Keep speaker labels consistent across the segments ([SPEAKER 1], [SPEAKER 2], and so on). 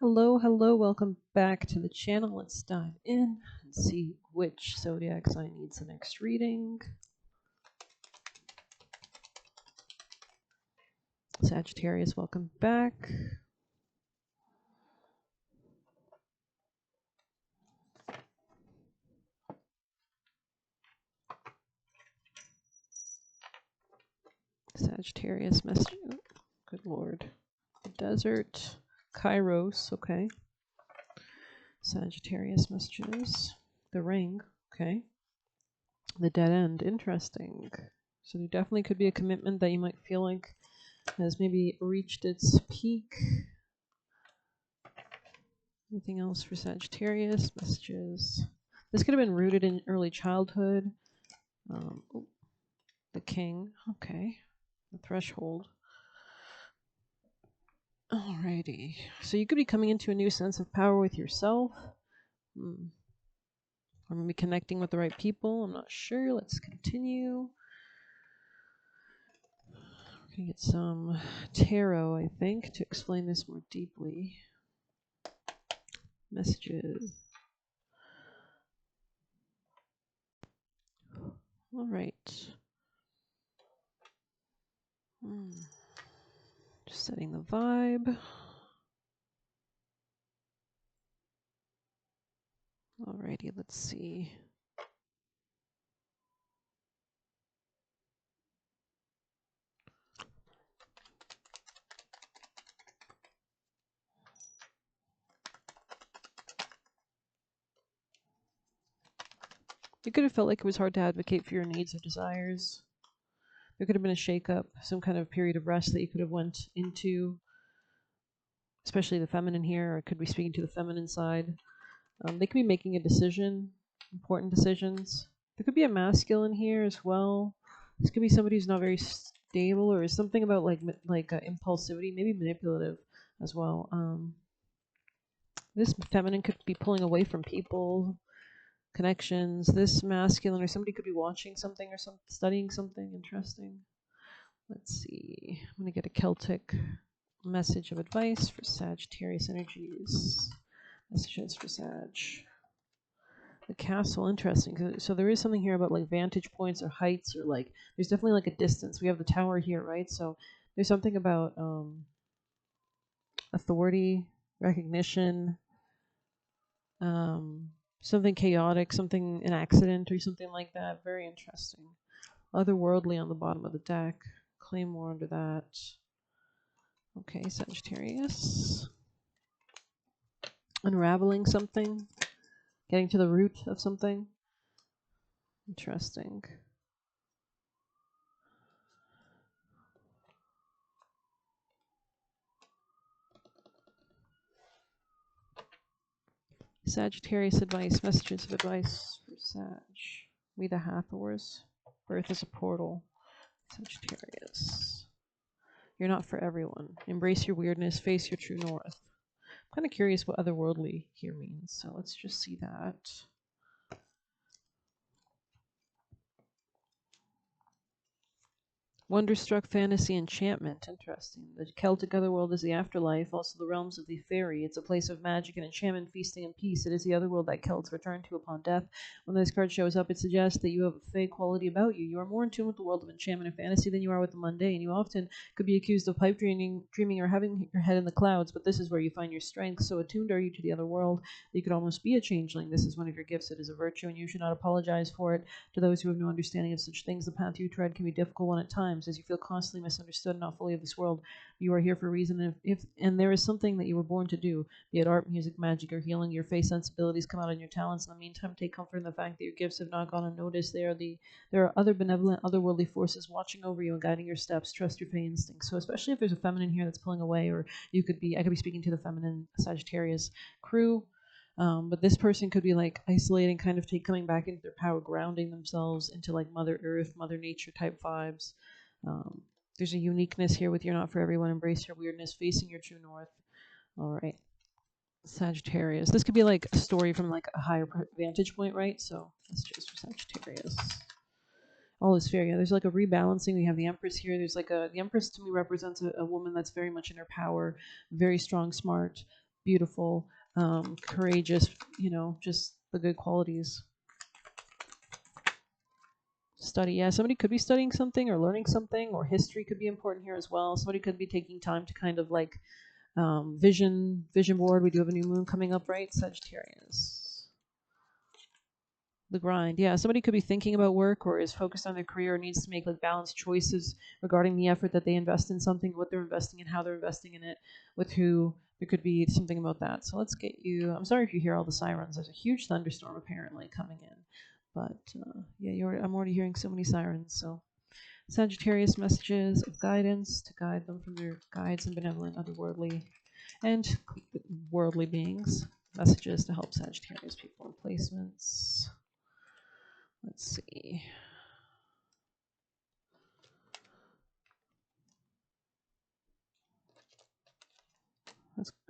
[SPEAKER 1] Hello, hello, welcome back to the channel. Let's dive in and see which zodiac sign needs the next reading. Sagittarius, welcome back. Sagittarius, message. Oh, good lord. The desert. Kairos, okay. Sagittarius messages. The ring, okay. The dead end, interesting. So there definitely could be a commitment that you might feel like has maybe reached its peak. Anything else for Sagittarius? Messages. This could have been rooted in early childhood. Oh, the king. Okay. The threshold. Alrighty. So you could be coming into a new sense of power with yourself. Or maybe connecting with the right people. I'm not sure. Let's continue. We're going to get some tarot, I think, to explain this more deeply. Messages. Alright. Just setting the vibe. Alrighty, let's see. You could have felt like it was hard to advocate for your needs or desires. There could have been a shakeup, some kind of period of rest that you could have went into, especially the feminine here, or it could be speaking to the feminine side. They could be making a decision, important decisions. There could be a masculine here as well. This could be somebody who's not very stable, or something about like impulsivity, maybe manipulative as well. This feminine could be pulling away from people, connections. This masculine or somebody could be watching something or studying something interesting. Let's see. I'm going to get a Celtic message of advice for Sagittarius energies. Messages for Sag. The castle, interesting. So there is something here about like vantage points or heights, or like there's definitely like a distance. We have the tower here, right? So there's something about authority, recognition, something chaotic, something, an accident or something like that. Very interesting. Otherworldly on the bottom of the deck. Claim more under that. Okay, Sagittarius. Unraveling something. Getting to the root of something. Interesting. Sagittarius advice. Messages of advice for Sag. We the Hathors. Birth is a portal. Sagittarius. You're not for everyone. Embrace your weirdness. Face your true north. I'm kind of curious what otherworldly here means, so let's just see that. Wonderstruck fantasy enchantment. Interesting. The Celtic otherworld is the afterlife, also the realms of the fairy. It's a place of magic and enchantment, feasting and peace. It is the otherworld that Celts return to upon death. When this card shows up, it suggests that you have a fae quality about you. You are more in tune with the world of enchantment and fantasy than you are with the mundane. You often could be accused of pipe dreaming or having your head in the clouds, but this is where you find your strength. So attuned are you to the other world, you could almost be a changeling. This is one of your gifts. It is a virtue, and you should not apologize for it. To those who have no understanding of such things, the path you tread can be a difficult one at times, as you feel constantly misunderstood and not fully of this world. You are here for a reason, and there is something that you were born to do, be it art, music, magic, or healing. Your face sensibilities come out in your talents. In the meantime, take comfort in the fact that your gifts have not gone unnoticed. There are other benevolent, otherworldly forces watching over you and guiding your steps. Trust your fey instincts. So especially if there's a feminine here that's pulling away, or I could be speaking to the feminine Sagittarius crew. But this person could be like isolating, kind of coming back into their power, grounding themselves into like Mother Earth, Mother Nature type vibes. There's a uniqueness here with you're not for everyone. Embrace your weirdness, facing your true north. All right. Sagittarius. This could be like a story from like a higher vantage point, right? So that's just for Sagittarius. All is fair. Yeah, there's like a rebalancing. We have the Empress here. The Empress to me represents a woman that's very much in her power, very strong, smart, beautiful, courageous, just the good qualities. Study, yeah, somebody could be studying something or learning something, or history could be important here as well. Somebody could be taking time to kind of like vision board. We do have a new moon coming up, right? Sagittarius. The grind, yeah. Somebody could be thinking about work or is focused on their career or needs to make like balanced choices regarding the effort that they invest in something, what they're investing in, how they're investing in it, with who. There could be something about that. So let's get you. I'm sorry if you hear all the sirens. There's a huge thunderstorm apparently coming in, but yeah, I'm already hearing so many sirens. So Sagittarius, messages of guidance to guide them from their guides and benevolent otherworldly and worldly beings. Messages to help Sagittarius people in placements. Let's see.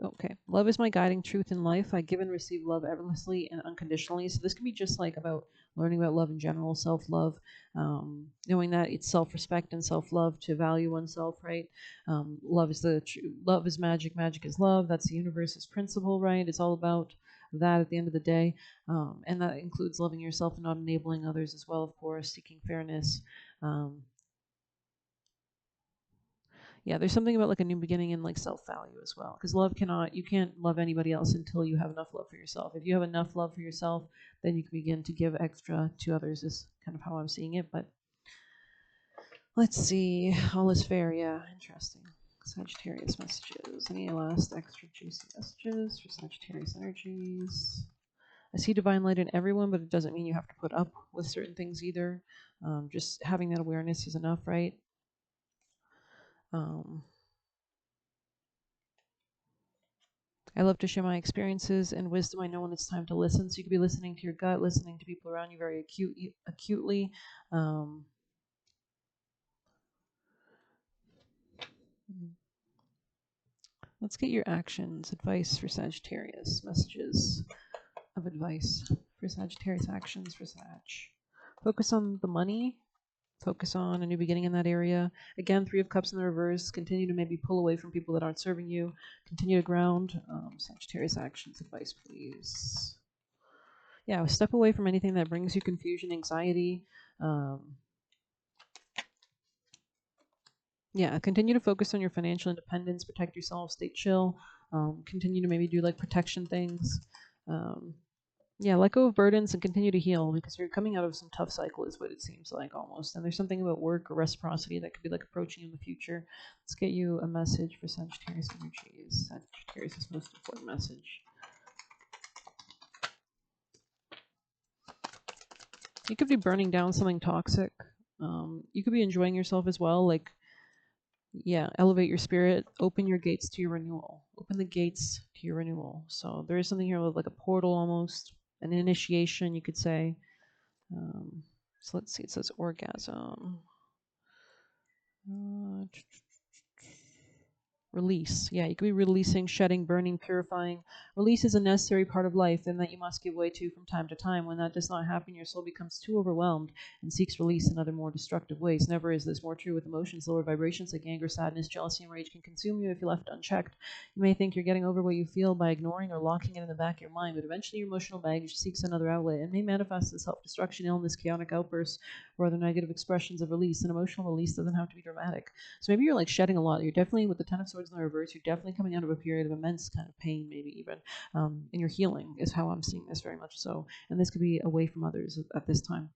[SPEAKER 1] Okay. Love is my guiding truth in life. I give and receive love effortlessly and unconditionally. So this can be just like about learning about love in general, self-love, knowing that it's self-respect and self-love to value oneself, right? Love is magic. Magic is love. That's the universe's principle, right? It's all about that at the end of the day. And that includes loving yourself and not enabling others as well, of course, seeking fairness. Yeah, there's something about like a new beginning and like self-value as well, because you can't love anybody else until you have enough love for yourself. If you have enough love for yourself, then you can begin to give extra to others, is kind of how I'm seeing it. But let's see. All is fair. Yeah, interesting. Sagittarius messages. Any last extra juicy messages for Sagittarius energies? I see divine light in everyone, but it doesn't mean you have to put up with certain things either. Just having that awareness is enough, right? I love to share my experiences and wisdom. I know when it's time to listen. So you could be listening to your gut, listening to people around you very acutely. Let's get your actions, advice for Sagittarius, messages of advice for Sagittarius, actions for Sag. Focus on the money. Focus on a new beginning in that area. Again, 3 of Cups in the reverse. Continue to maybe pull away from people that aren't serving you. Continue to ground. Sagittarius, actions, advice, please. Yeah, step away from anything that brings you confusion, anxiety. Yeah, continue to focus on your financial independence, protect yourself, stay chill. Continue to maybe do like protection things. Yeah, let go of burdens and continue to heal, because you're coming out of some tough cycle is what it seems like almost. And there's something about work or reciprocity that could be like approaching you in the future. Let's get you a message for Sagittarius energies. Sagittarius' most important message. You could be burning down something toxic. You could be enjoying yourself as well. Like, yeah, elevate your spirit, open your gates to your renewal. Open the gates to your renewal. So there is something here with like a portal almost, an initiation, you could say. So let's see, it says orgasm. Release. Yeah, you could be releasing, shedding, burning, purifying. Release is a necessary part of life, and that you must give way to from time to time. When that does not happen, your soul becomes too overwhelmed and seeks release in other more destructive ways. Never is this more true with emotions. Lower vibrations like anger, sadness, jealousy, and rage can consume you if you're left unchecked. You may think you're getting over what you feel by ignoring or locking it in the back of your mind, but eventually your emotional baggage seeks another outlet and may manifest as self-destruction, illness, chaotic outbursts, or other negative expressions of release. An emotional release doesn't have to be dramatic. So maybe you're like shedding a lot. You're definitely, with the Ten of Swords in the reverse, you're definitely coming out of a period of immense kind of pain, maybe even. And you're healing is how I'm seeing this very much so. And this could be away from others at this time.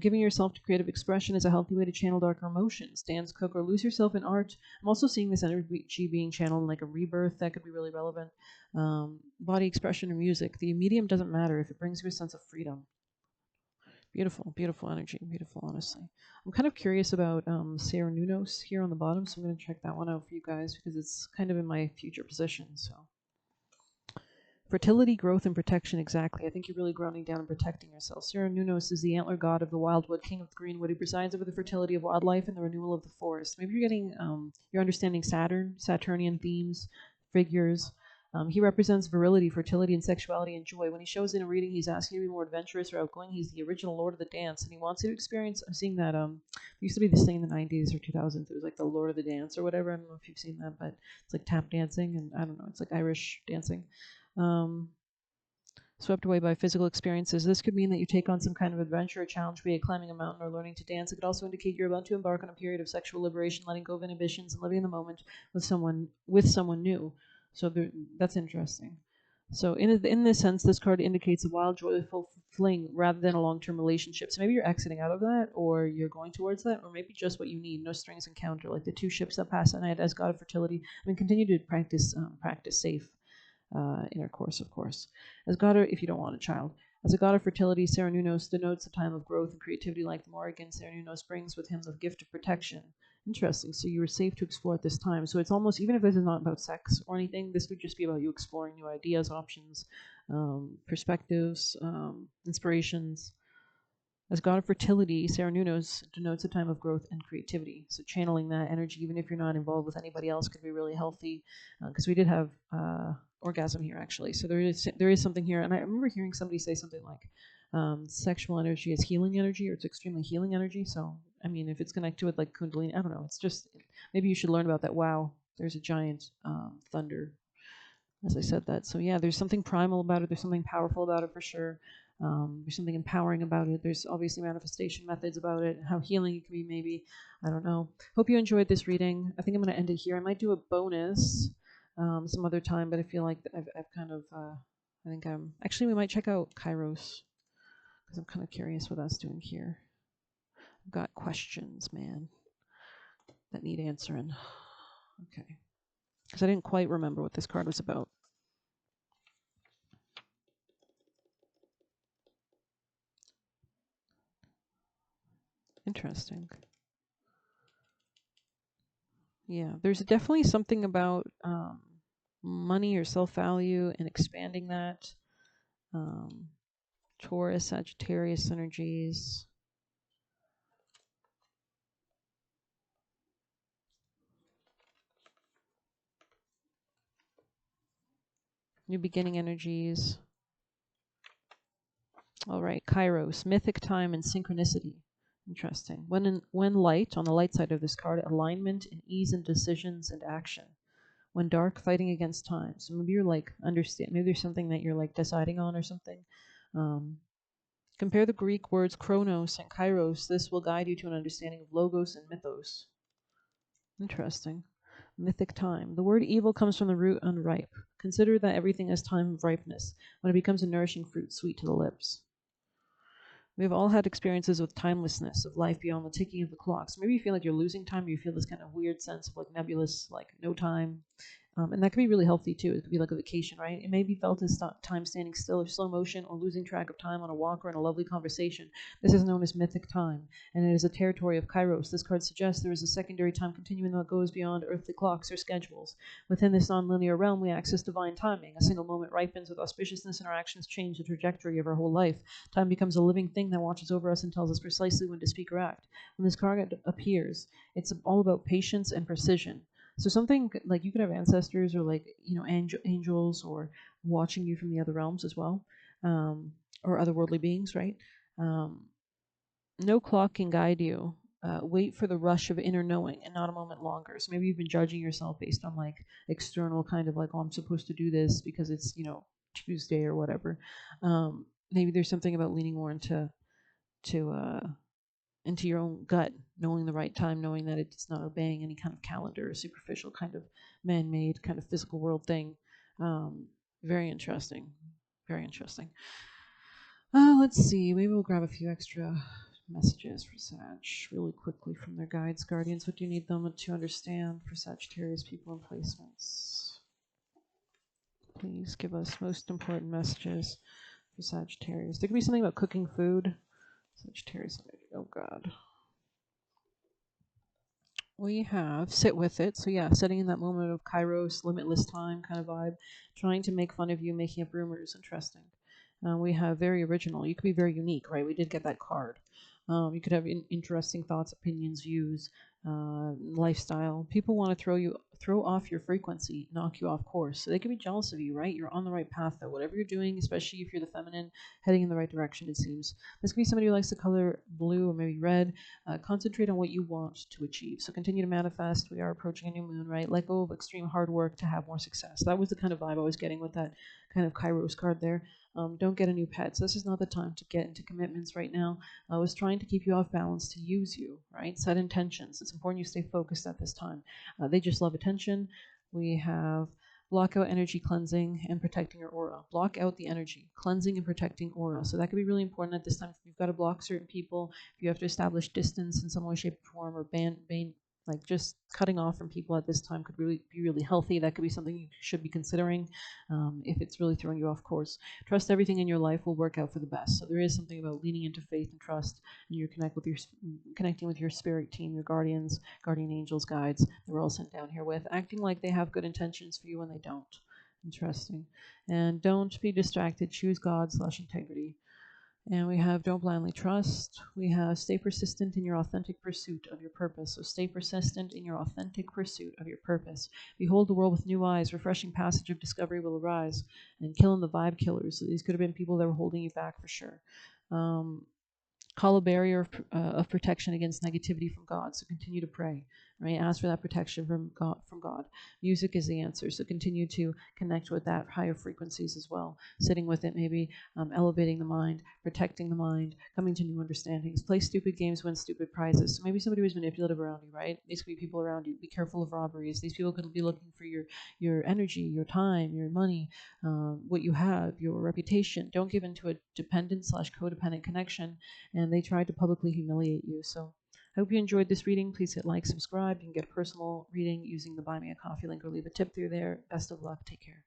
[SPEAKER 1] Giving yourself to creative expression is a healthy way to channel darker emotions. Dance, cook, or lose yourself in art. I'm also seeing this energy being channeled in like a rebirth. That could be really relevant. Body expression or music. The medium doesn't matter if it brings you a sense of freedom. Beautiful, beautiful energy. Beautiful, honestly. I'm kind of curious about Sarah Nunos here on the bottom, so I'm going to check that one out for you guys because it's kind of in my future position. So, fertility, growth, and protection. Exactly. I think you're really grounding down and protecting yourself. Sarah Nunos is the antler god of the wildwood, king of the greenwood. He presides over the fertility of wildlife and the renewal of the forest. Maybe you're getting, you're understanding Saturnian themes, figures. He represents virility, fertility, and sexuality and joy. When he shows in a reading, he's asking you to be more adventurous or outgoing. He's the original Lord of the Dance, and he wants you to experience. I'm seeing that there used to be this thing in the 90s or 2000s. It was like the Lord of the Dance or whatever. I don't know if you've seen that, but it's like tap dancing, and I don't know. It's like Irish dancing. Swept away by physical experiences. This could mean that you take on some kind of adventure or challenge, be it climbing a mountain or learning to dance. It could also indicate you're about to embark on a period of sexual liberation, letting go of inhibitions, and living in the moment with someone new. So that's interesting. So in this sense, this card indicates a wild, joyful fling rather than a long-term relationship. So maybe you're exiting out of that, or you're going towards that, or maybe just what you need. No strings encounter, like the two ships that pass at night as god of fertility. I mean, continue to practice safe intercourse, of course. As god, if you don't want a child. As a god of fertility, Cernunnos denotes a time of growth and creativity like the Morrigan. Cernunnos brings with him the gift of protection. Interesting. So you were safe to explore at this time. So it's almost, even if this is not about sex or anything, this would just be about you exploring new ideas, options, perspectives, inspirations. As god of fertility, Cernunnos denotes a time of growth and creativity. So channeling that energy, even if you're not involved with anybody else, could be really healthy. Because we did have orgasm here, actually. So there is something here. And I remember hearing somebody say something like sexual energy is healing energy, or it's extremely healing energy. So, I mean, if it's connected with like Kundalini, I don't know. It's just, maybe you should learn about that. Wow, there's a giant thunder as I said that. So yeah, there's something primal about it. There's something powerful about it for sure. There's something empowering about it. There's obviously manifestation methods about it, how healing it can be maybe. I don't know. Hope you enjoyed this reading. I think I'm going to end it here. I might do a bonus some other time, but I feel like I've kind of, I think actually we might check out Kairos because I'm kind of curious what that's doing here. I've got questions, man, that need answering. Okay. Because I didn't quite remember what this card was about. Interesting. Yeah, there's definitely something about money or self-value and expanding that. Taurus, Sagittarius energies. New beginning energies. All right, Kairos, mythic time and synchronicity. Interesting. When light, on the light side of this card, alignment and ease in decisions and action. When dark, fighting against time. So maybe you're like maybe there's something that you're like deciding on or something. Compare the Greek words chronos and kairos. This will guide you to an understanding of logos and mythos. Interesting. Mythic time. The word evil comes from the root unripe. Consider that everything has time of ripeness, when it becomes a nourishing fruit, sweet to the lips. We have all had experiences with timelessness, of life beyond the ticking of the clocks. Maybe you feel like you're losing time, or you feel this kind of weird sense of like nebulous, like no time. And that could be really healthy too. It could be like a vacation, right? It may be felt as time standing still or slow motion or losing track of time on a walk or in a lovely conversation. This is known as mythic time, and it is a territory of kairos. This card suggests there is a secondary time continuum that goes beyond earthly clocks or schedules. Within this nonlinear realm, we access divine timing. A single moment ripens with auspiciousness, and our actions change the trajectory of our whole life. Time becomes a living thing that watches over us and tells us precisely when to speak or act. When this card appears, it's all about patience and precision. So something like you could have ancestors or like, you know, angels or watching you from the other realms as well, or otherworldly beings, right? No clock can guide you. Wait for the rush of inner knowing and not a moment longer. So maybe you've been judging yourself based on like external kind of like, oh, I'm supposed to do this because it's, you know, Tuesday or whatever. Maybe there's something about leaning more into your own gut, knowing the right time, knowing that it's not obeying any kind of calendar or superficial kind of man-made kind of physical world thing. Very interesting. Very interesting. Let's see. Maybe we'll grab a few extra messages for Sag really quickly from their guides, guardians. What do you need them to understand for Sagittarius people and placements? Please give us most important messages for Sagittarius. There could be something about cooking food. Sagittarius, oh God. We have sit with it. So yeah, setting in that moment of kairos, limitless time kind of vibe, trying to make fun of you, making up rumors. Interesting. We have very original. You could be very unique, right? We did get that card. You could have interesting thoughts, opinions, views, lifestyle. People want to throw off your frequency, knock you off course. So they could be jealous of you, right? You're on the right path, though. Whatever you're doing, especially if you're the feminine, heading in the right direction, it seems. This could be somebody who likes the color blue or maybe red. Concentrate on what you want to achieve. So continue to manifest. We are approaching a new moon, right? Let go of extreme hard work to have more success. That was the kind of vibe I was getting with that kind of Kairos card there. Don't get a new pet. So this is not the time to get into commitments right now. I was trying to keep you off balance to use you, right? Set intentions. It's important you stay focused at this time. They just love attention. We have block out energy cleansing and protecting your aura. Block out the energy, cleansing and protecting aura. So that could be really important at this time. If you've got to block certain people, if you have to establish distance in some way, shape, or form, or ban, like just cutting off from people at this time could really be really healthy. That could be something you should be considering if it's really throwing you off course. Trust everything in your life will work out for the best. So there is something about leaning into faith and trust, and you're connecting with your spirit team, your guardians, guardian angels, guides. They were all sent down here with, acting like they have good intentions for you when they don't. Interesting. And don't be distracted. Choose God/integrity. And we have don't blindly trust. We have stay persistent in your authentic pursuit of your purpose. So stay persistent in your authentic pursuit of your purpose. Behold the world with new eyes. Refreshing passage of discovery will arise. And killing the vibe killers. So these could have been people that were holding you back for sure. Call a barrier of protection against negativity from God. So continue to pray, right? Ask for that protection from God. Music is the answer. So continue to connect with that higher frequencies as well. Sitting with it, maybe elevating the mind, protecting the mind, coming to new understandings. Play stupid games, win stupid prizes. So maybe somebody was manipulative around you, right? These could be people around you. Be careful of robberies. These people could be looking for your energy, your time, your money, what you have, your reputation. Don't give into a dependent/codependent connection, and they tried to publicly humiliate you. So I hope you enjoyed this reading. Please hit like, subscribe. You can get a personal reading using the Buy Me a Coffee link or leave a tip through there. Best of luck. Take care.